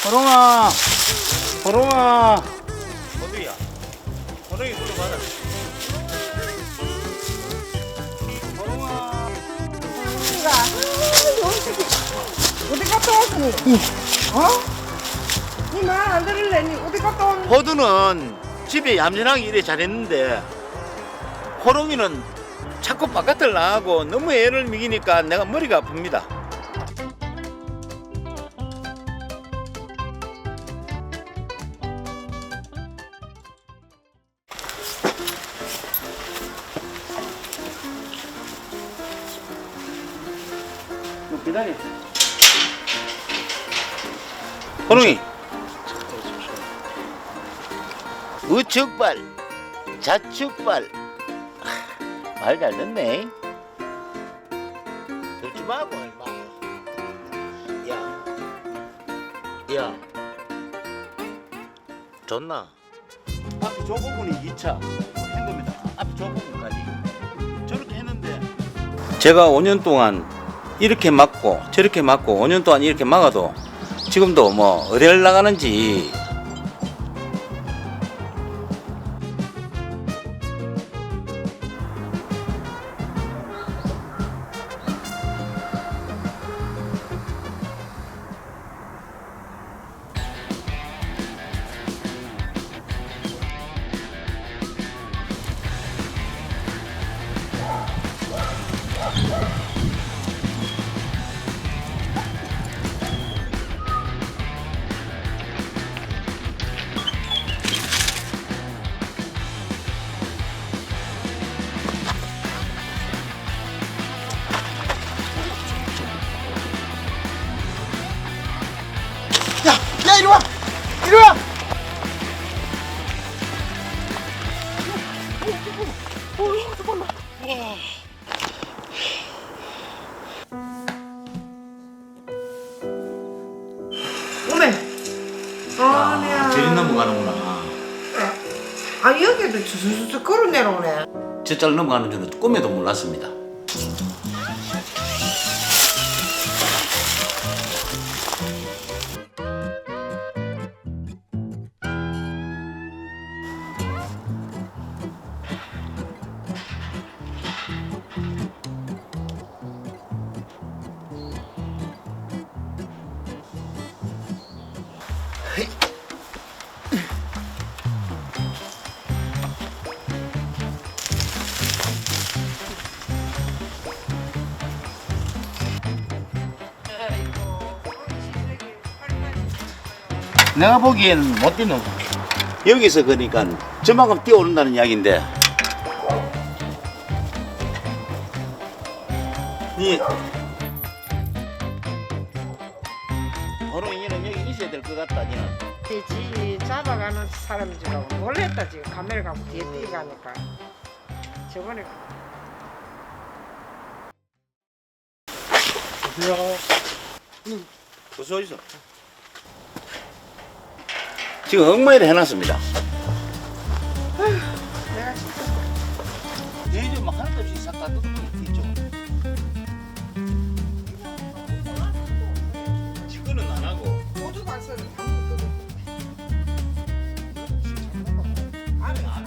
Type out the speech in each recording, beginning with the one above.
호롱아, 호롱아. 어디야? 호롱이 불러봐라. 호롱아. 어디 갔다 왔니? 어? 니 말 안 들을래? 니 어디 갔다 왔니? 호두는 집에 얌전하게 일에 잘했는데 호롱이는 자꾸 바깥을 나가고 너무 애를 먹이니까 내가 머리가 아픕니다. 기다려. 호롱이. 우측발, 좌측발. 말 잘 듣네. 듣지 말고 얼마. 야. 좋나? 앞에 저 부분이 2차 한 겁니다. 앞에 저 부분까지. 저렇게 했는데. 제가 5년 동안 이렇게 막고 저렇게 막고 5년 동안 이렇게 막아도 지금도 뭐 어디를 나가는지. 야 이리 와! 이리 와! 잠깐만. 오메. 아니야. 저리 넘어가는구나. 아 여기도 주술주술 걸어 내려오네. 저짤 넘어가는 줄은 꿈에도 몰랐습니다. 내가 보기에는 못 뛰는 여기서 그러니까 저만큼 뛰어오른다는 이야기인데 이 호롱이는 여기 있어야 될 것 같다. 니는 지 잡아가는 사람인 줄 알고 놀랬다 지금 카메라 갖고 뒤에 뛰어가니까. 저번에 어서 어디서 지금 엉망이를 해놨습니다. 내가 진짜 얘들 막 하나도 없이 싹 다 뜯어버리고 있죠. 지금은 안 하고 모두 가서는 아무것도 안 합니다.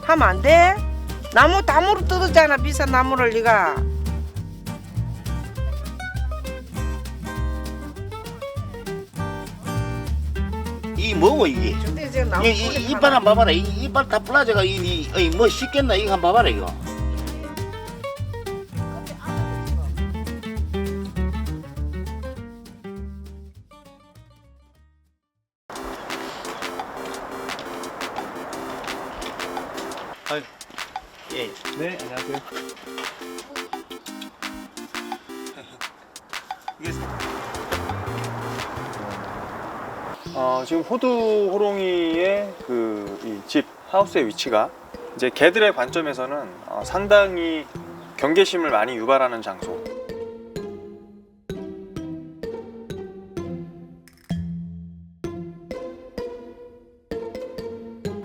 하면 안 돼? 나무 나무로 뜯었잖아 비싼 나무를 네가. 이 뭐고 이게? 근데 지금 나무 이 이빨 한번 봐봐라. 이 이빨 다 플라자가 뭐 씻겠나 이거 한번 봐봐라 이거. 아유, 예. 네, 안녕하세요. 이게 지금 호두 호롱이의 그 이 집 하우스의 위치가 이제 개들의 관점에서는 상당히 경계심을 많이 유발하는 장소.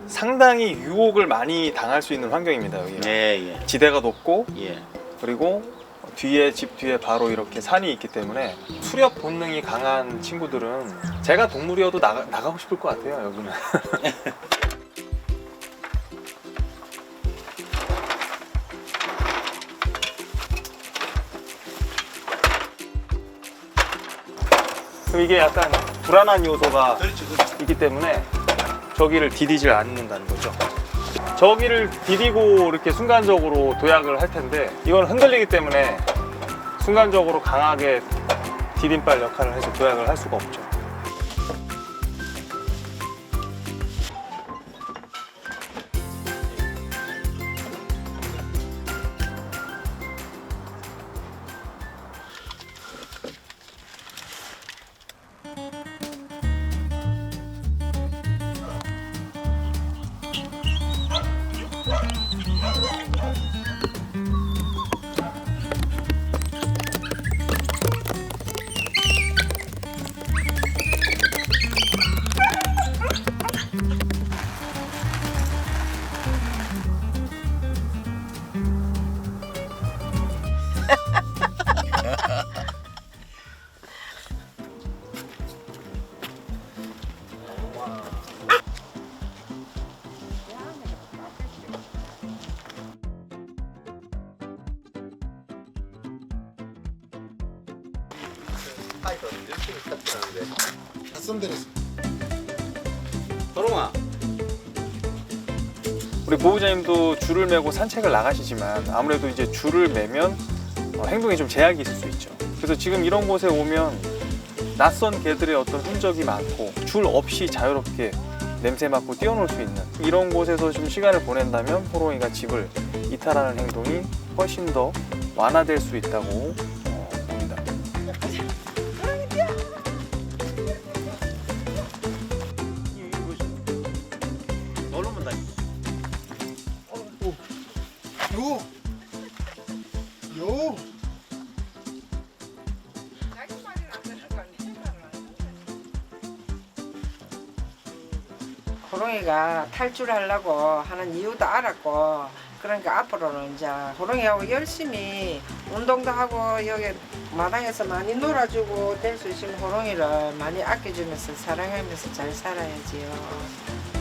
상당히 유혹을 많이 당할 수 있는 환경입니다. 여기가. 예. 지대가 높고 예. 그리고 뒤에 집 뒤에 바로 이렇게 산이 있기 때문에 수렵 본능이 강한 친구들은 제가 동물이어도 나가고 싶을 것 같아요. 여기는. 그럼 이게 약간 불안한 요소가 그렇죠. 있기 때문에 저기를 디디질 않는다는 거죠. 저기를 디디고 이렇게 순간적으로 도약을 할 텐데 이건 흔들리기 때문에 순간적으로 강하게 디딤발 역할을 해서 도약을 할 수가 없죠. 도롱아. 우리 보호자님도 줄을 매고 산책을 나가시지만 아무래도 이제 줄을 매면 행동에 좀 제약이 있을 수 있죠. 그래서 지금 이런 곳에 오면 낯선 개들의 어떤 흔적이 많고 줄 없이 자유롭게 냄새 맡고 뛰어놀 수 있는 이런 곳에서 좀 시간을 보낸다면 호롱이가 집을 이탈하는 행동이 훨씬 더 완화될 수 있다고 봅니다. 놀러면 다. 요. 호롱이가 탈출하려고 하는 이유도 알았고 그러니까 앞으로는 이제 호롱이하고 열심히 운동도 하고 여기 마당에서 많이 놀아주고 될 수 있으면 호롱이를 많이 아껴주면서 사랑하면서 잘 살아야지요.